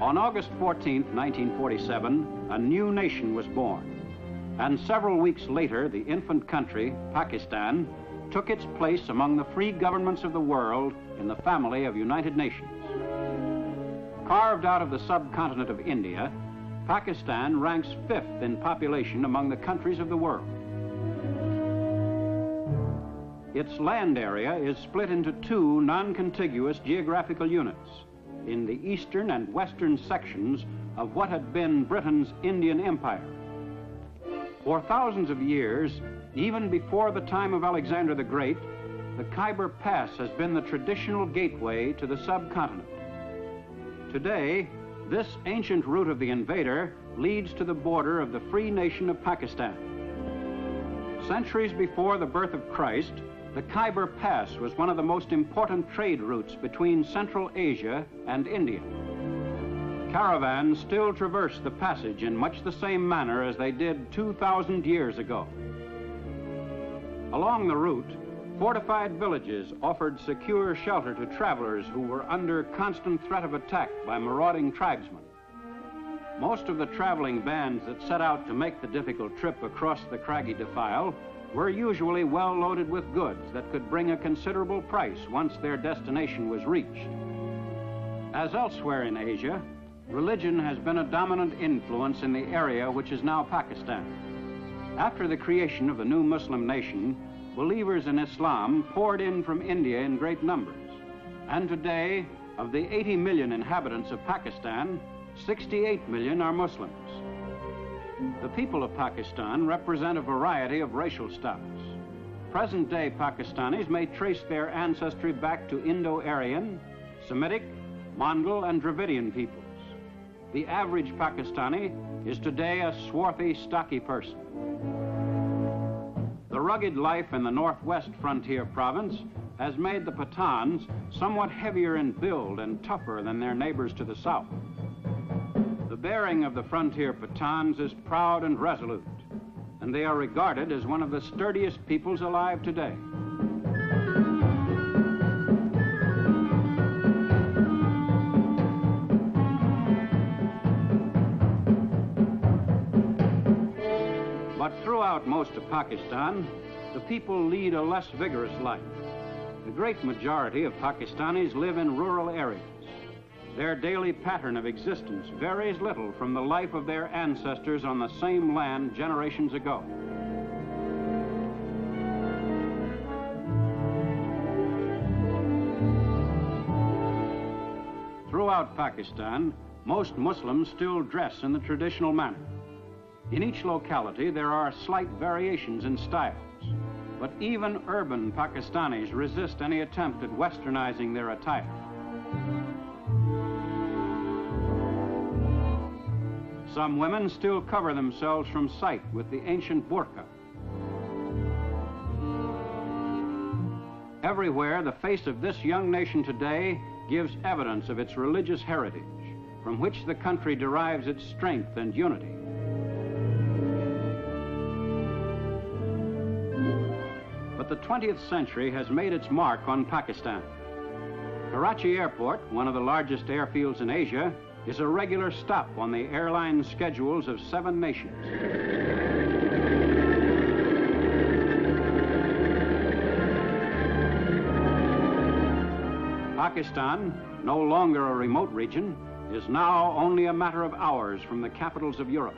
On August 14, 1947, a new nation was born. And several weeks later, the infant country, Pakistan, took its place among the free governments of the world in the family of United Nations. Carved out of the subcontinent of India, Pakistan ranks 5th in population among the countries of the world. Its land area is split into 2 non-contiguous geographical units in the eastern and western sections of what had been Britain's Indian Empire. For thousands of years, even before the time of Alexander the Great, the Khyber Pass has been the traditional gateway to the subcontinent. Today, this ancient route of the invader leads to the border of the free nation of Pakistan. Centuries before the birth of Christ, the Khyber Pass was one of the most important trade routes between Central Asia and India. Caravans still traverse the passage in much the same manner as they did 2,000 years ago. Along the route, fortified villages offered secure shelter to travelers who were under constant threat of attack by marauding tribesmen. Most of the traveling bands that set out to make the difficult trip across the craggy defile were usually well loaded with goods that could bring a considerable price once their destination was reached. As elsewhere in Asia, religion has been a dominant influence in the area which is now Pakistan. After the creation of the new Muslim nation, believers in Islam poured in from India in great numbers. And today, of the 80 million inhabitants of Pakistan, 68 million are Muslims. The people of Pakistan represent a variety of racial stocks. Present-day Pakistanis may trace their ancestry back to Indo-Aryan, Semitic, Mongol, and Dravidian peoples. The average Pakistani is today a swarthy, stocky person. The rugged life in the northwest frontier province has made the Pathans somewhat heavier in build and tougher than their neighbors to the south. The bearing of the frontier Pathans is proud and resolute, and they are regarded as one of the sturdiest peoples alive today. But throughout most of Pakistan, the people lead a less vigorous life. The great majority of Pakistanis live in rural areas. Their daily pattern of existence varies little from the life of their ancestors on the same land generations ago. Throughout Pakistan, most Muslims still dress in the traditional manner. In each locality, there are slight variations in styles, but even urban Pakistanis resist any attempt at westernizing their attire. Some women still cover themselves from sight with the ancient burqa. Everywhere, the face of this young nation today gives evidence of its religious heritage, from which the country derives its strength and unity. But the 20th century has made its mark on Pakistan. Karachi Airport, one of the largest airfields in Asia, is a regular stop on the airline schedules of 7 nations. Pakistan, no longer a remote region, is now only a matter of hours from the capitals of Europe.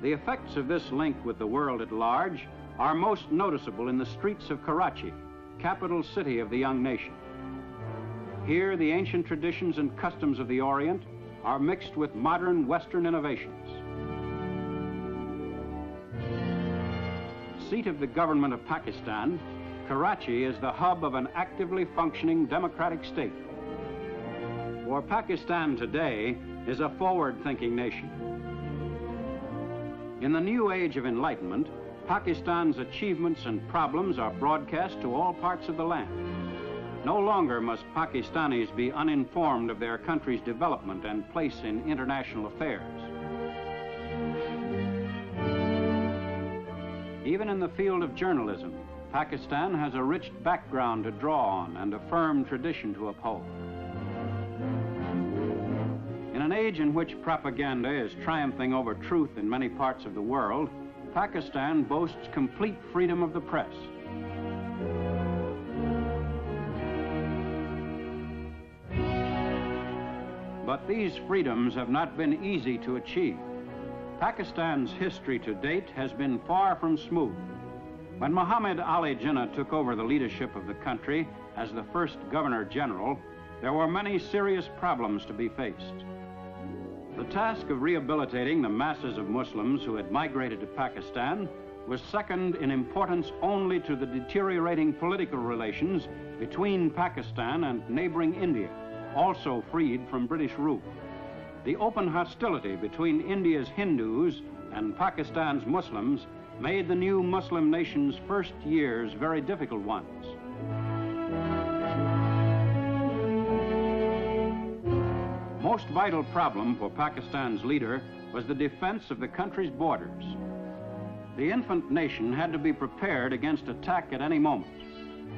The effects of this link with the world at large are most noticeable in the streets of Karachi, capital city of the young nation. Here, the ancient traditions and customs of the Orient are mixed with modern Western innovations. Seat of the government of Pakistan, Karachi is the hub of an actively functioning democratic state. For Pakistan today is a forward-thinking nation. In the new age of enlightenment, Pakistan's achievements and problems are broadcast to all parts of the land. No longer must Pakistanis be uninformed of their country's development and place in international affairs. Even in the field of journalism, Pakistan has a rich background to draw on and a firm tradition to uphold. In an age in which propaganda is triumphing over truth in many parts of the world, Pakistan boasts complete freedom of the press. But these freedoms have not been easy to achieve. Pakistan's history to date has been far from smooth. When Muhammad Ali Jinnah took over the leadership of the country as the first Governor General, there were many serious problems to be faced. The task of rehabilitating the masses of Muslims who had migrated to Pakistan was second in importance only to the deteriorating political relations between Pakistan and neighboring India, also freed from British rule. The open hostility between India's Hindus and Pakistan's Muslims made the new Muslim nation's first years very difficult ones. Most vital problem for Pakistan's leader was the defense of the country's borders. The infant nation had to be prepared against attack at any moment.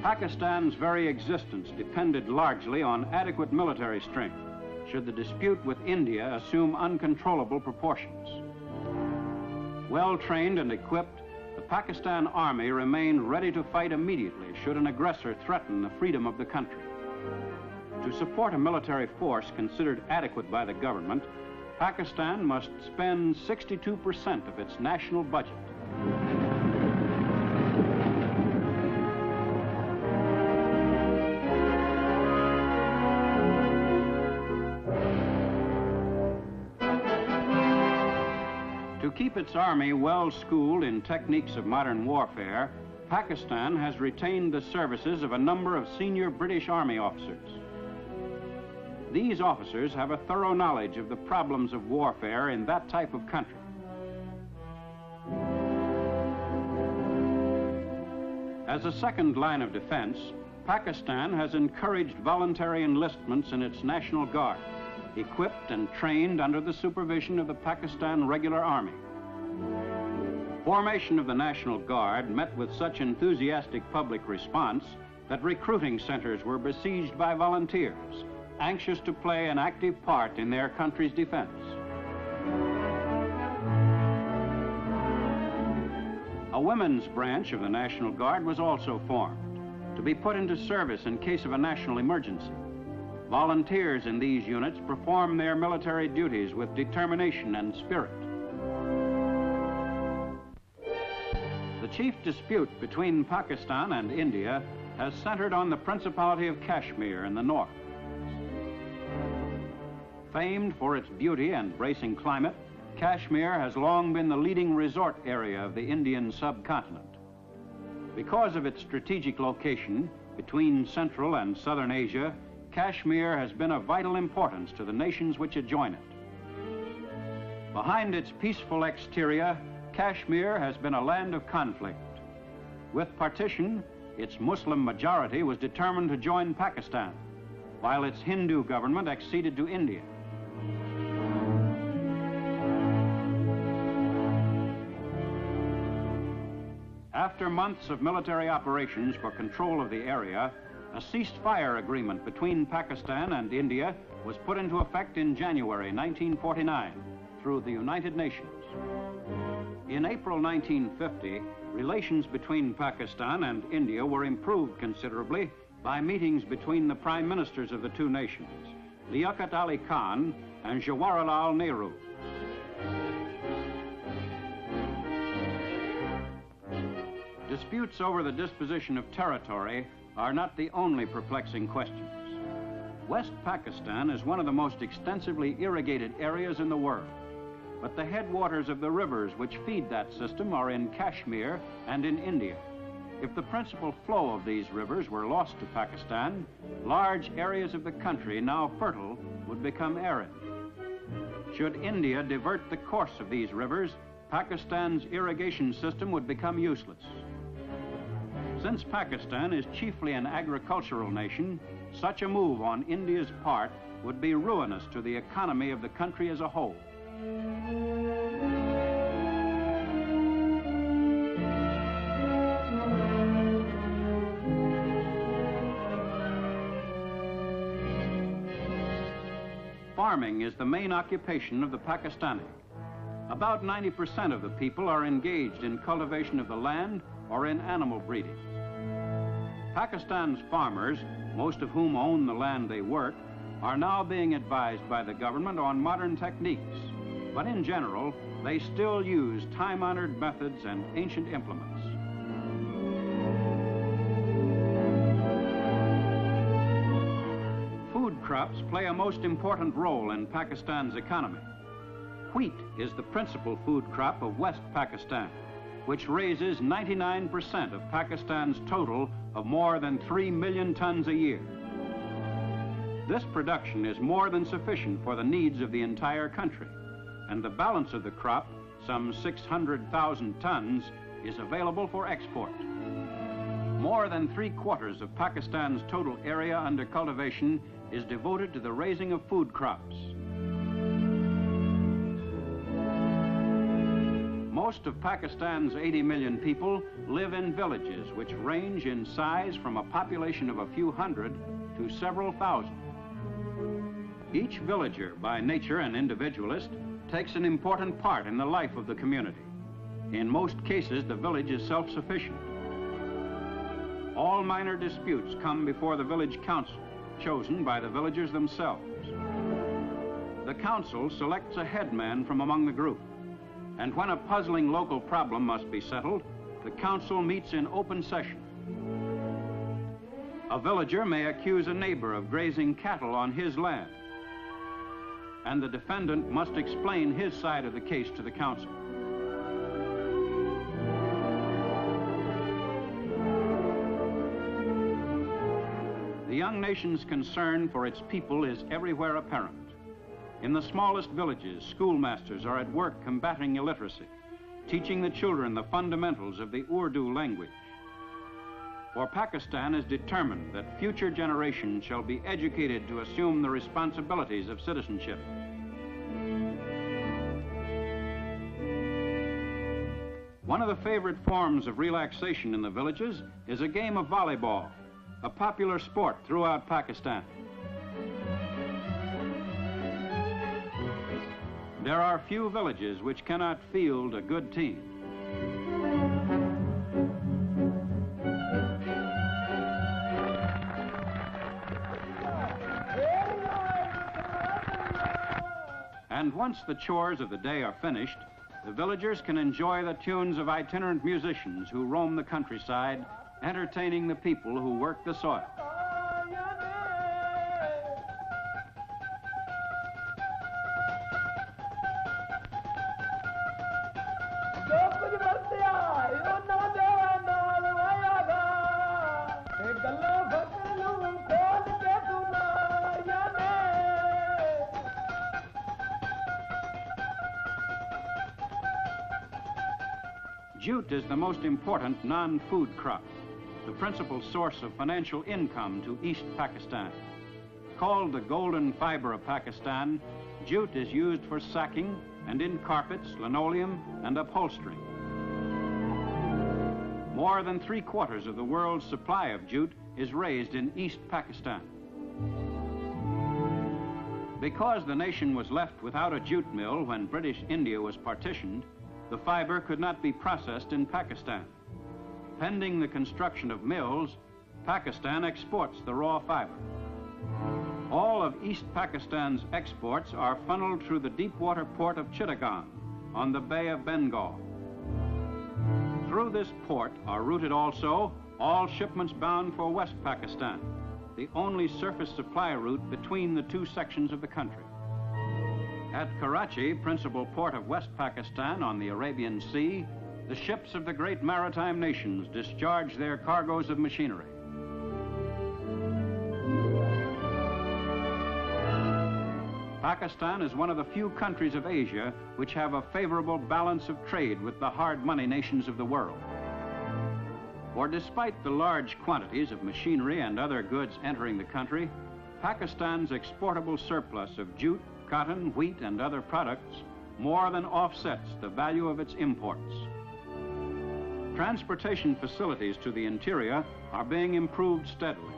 Pakistan's very existence depended largely on adequate military strength, should the dispute with India assume uncontrollable proportions. Well-trained and equipped, the Pakistan Army remained ready to fight immediately should an aggressor threaten the freedom of the country. To support a military force considered adequate by the government, Pakistan must spend 62% of its national budget. To keep its army well schooled in techniques of modern warfare, Pakistan has retained the services of a number of senior British Army officers. These officers have a thorough knowledge of the problems of warfare in that type of country. As a second line of defense, Pakistan has encouraged voluntary enlistments in its National Guard, equipped and trained under the supervision of the Pakistan Regular Army. Formation of the National Guard met with such enthusiastic public response that recruiting centers were besieged by volunteers, anxious to play an active part in their country's defense. A women's branch of the National Guard was also formed to be put into service in case of a national emergency. Volunteers in these units perform their military duties with determination and spirit. The chief dispute between Pakistan and India has centered on the Principality of Kashmir in the north. Famed for its beauty and bracing climate, Kashmir has long been the leading resort area of the Indian subcontinent. Because of its strategic location between Central and Southern Asia, Kashmir has been of vital importance to the nations which adjoin it. Behind its peaceful exterior, Kashmir has been a land of conflict. With partition, its Muslim majority was determined to join Pakistan, while its Hindu government acceded to India. After months of military operations for control of the area, a ceasefire agreement between Pakistan and India was put into effect in January 1949 through the United Nations. In April 1950, relations between Pakistan and India were improved considerably by meetings between the prime ministers of the two nations, Liaquat Ali Khan and Jawaharlal Nehru. Disputes over the disposition of territory are not the only perplexing questions. West Pakistan is one of the most extensively irrigated areas in the world, but the headwaters of the rivers which feed that system are in Kashmir and in India. If the principal flow of these rivers were lost to Pakistan, large areas of the country now fertile would become arid. Should India divert the course of these rivers, Pakistan's irrigation system would become useless. Since Pakistan is chiefly an agricultural nation, such a move on India's part would be ruinous to the economy of the country as a whole. Farming is the main occupation of the Pakistani. About 90% of the people are engaged in cultivation of the land or in animal breeding. Pakistan's farmers, most of whom own the land they work, are now being advised by the government on modern techniques, but in general, they still use time-honored methods and ancient implements. Food crops play a most important role in Pakistan's economy. Wheat is the principal food crop of West Pakistan, which raises 99% of Pakistan's total of more than 3 million tons a year. This production is more than sufficient for the needs of the entire country, and the balance of the crop, some 600,000 tons, is available for export. More than 3/4 of Pakistan's total area under cultivation is devoted to the raising of food crops. Most of Pakistan's 80 million people live in villages which range in size from a population of a few hundred to several thousand. Each villager, by nature an individualist, takes an important part in the life of the community. In most cases, the village is self-sufficient. All minor disputes come before the village council, chosen by the villagers themselves. The council selects a headman from among the group, and when a puzzling local problem must be settled, the council meets in open session. A villager may accuse a neighbor of grazing cattle on his land, and the defendant must explain his side of the case to the council. The young nation's concern for its people is everywhere apparent. In the smallest villages, schoolmasters are at work combating illiteracy, teaching the children the fundamentals of the Urdu language. For Pakistan is determined that future generations shall be educated to assume the responsibilities of citizenship. One of the favorite forms of relaxation in the villages is a game of volleyball, a popular sport throughout Pakistan. There are few villages which cannot field a good team. And once the chores of the day are finished, the villagers can enjoy the tunes of itinerant musicians who roam the countryside, entertaining the people who work the soil. Jute is the most important non-food crop, the principal source of financial income to East Pakistan. Called the golden fiber of Pakistan, jute is used for sacking and in carpets, linoleum, and upholstery. More than 3/4 of the world's supply of jute is raised in East Pakistan. Because the nation was left without a jute mill when British India was partitioned, the fiber could not be processed in Pakistan. Pending the construction of mills, Pakistan exports the raw fiber. All of East Pakistan's exports are funneled through the deep-water port of Chittagong on the Bay of Bengal. Through this port are routed also all shipments bound for West Pakistan, the only surface supply route between the two sections of the country. At Karachi, principal port of West Pakistan on the Arabian Sea, the ships of the great maritime nations discharge their cargoes of machinery. Pakistan is one of the few countries of Asia which have a favorable balance of trade with the hard money nations of the world. For despite the large quantities of machinery and other goods entering the country, Pakistan's exportable surplus of jute, cotton, wheat, and other products more than offsets the value of its imports. Transportation facilities to the interior are being improved steadily.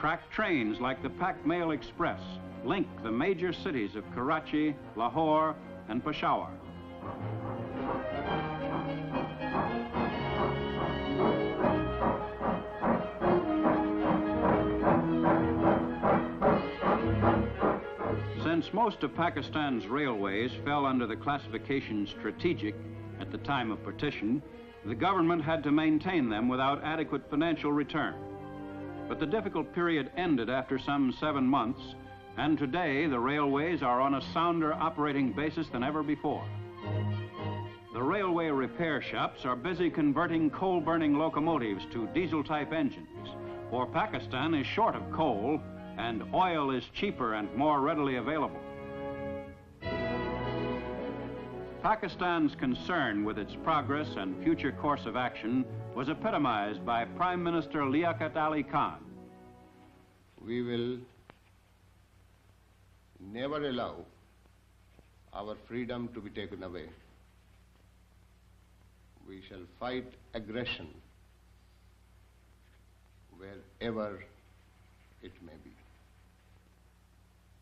Amtrak trains like the Pak Mail Express link the major cities of Karachi, Lahore, and Peshawar. Since most of Pakistan's railways fell under the classification strategic at the time of partition, the government had to maintain them without adequate financial return. But the difficult period ended after some 7 months, and today the railways are on a sounder operating basis than ever before. The railway repair shops are busy converting coal-burning locomotives to diesel-type engines, for Pakistan is short of coal and oil is cheaper and more readily available. Pakistan's concern with its progress and future course of action was epitomized by Prime Minister Liaquat Ali Khan. We will never allow our freedom to be taken away. We shall fight aggression wherever it may be.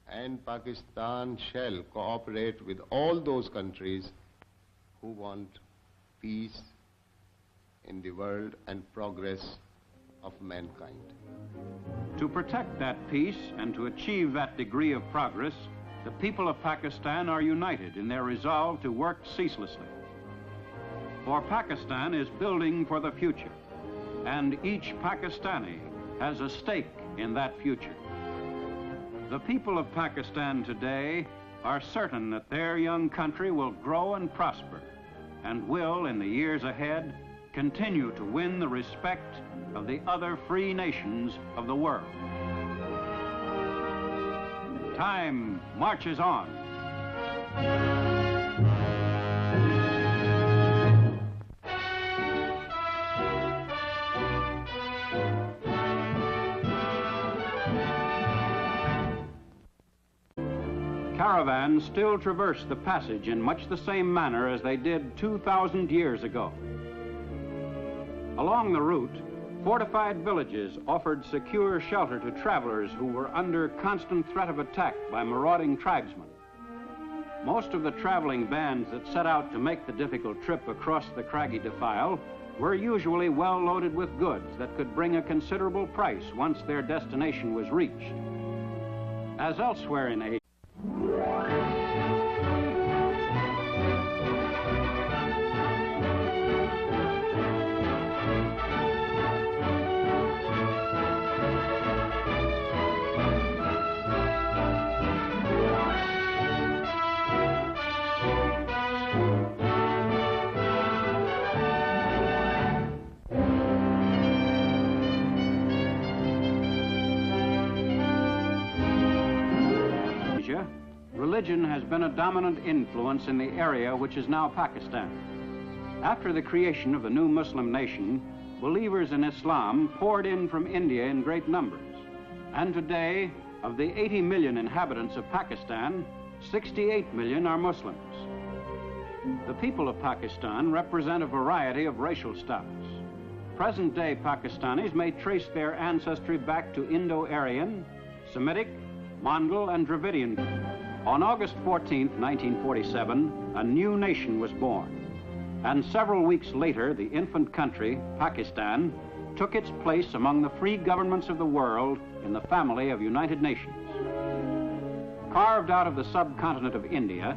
And Pakistan shall cooperate with all those countries who want peace in the world and progress of mankind. To protect that peace and to achieve that degree of progress, the people of Pakistan are united in their resolve to work ceaselessly. For Pakistan is building for the future, and each Pakistani has a stake in that future. The people of Pakistan today are certain that their young country will grow and prosper and will, in the years ahead, continue to win the respect of the other free nations of the world. Time marches on. Caravans still traverse the passage in much the same manner as they did 2,000 years ago. Along the route, fortified villages offered secure shelter to travelers who were under constant threat of attack by marauding tribesmen. Most of the traveling bands that set out to make the difficult trip across the craggy defile were usually well loaded with goods that could bring a considerable price once their destination was reached. As elsewhere in Asia, religion has been a dominant influence in the area which is now Pakistan. After the creation of the new Muslim nation, believers in Islam poured in from India in great numbers. And today, of the 80 million inhabitants of Pakistan, 68 million are Muslims. The people of Pakistan represent a variety of racial stocks. Present-day Pakistanis may trace their ancestry back to Indo-Aryan, Semitic, Mongol, and Dravidian. On August 14, 1947, a new nation was born. And several weeks later, the infant country, Pakistan, took its place among the free governments of the world in the family of United Nations. Carved out of the subcontinent of India,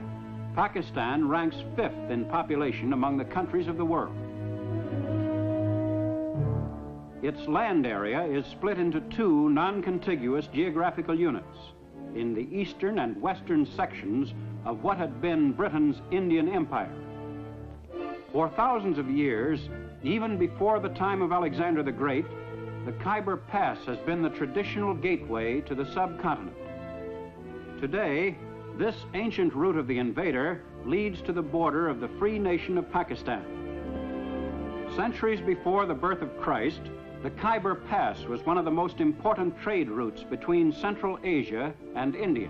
Pakistan ranks 5th in population among the countries of the world. Its land area is split into 2 non-contiguous geographical units in the eastern and western sections of what had been Britain's Indian Empire. For thousands of years, even before the time of Alexander the Great, the Khyber Pass has been the traditional gateway to the subcontinent. Today, this ancient route of the invader leads to the border of the free nation of Pakistan. Centuries before the birth of Christ, the Khyber Pass was one of the most important trade routes between Central Asia and India.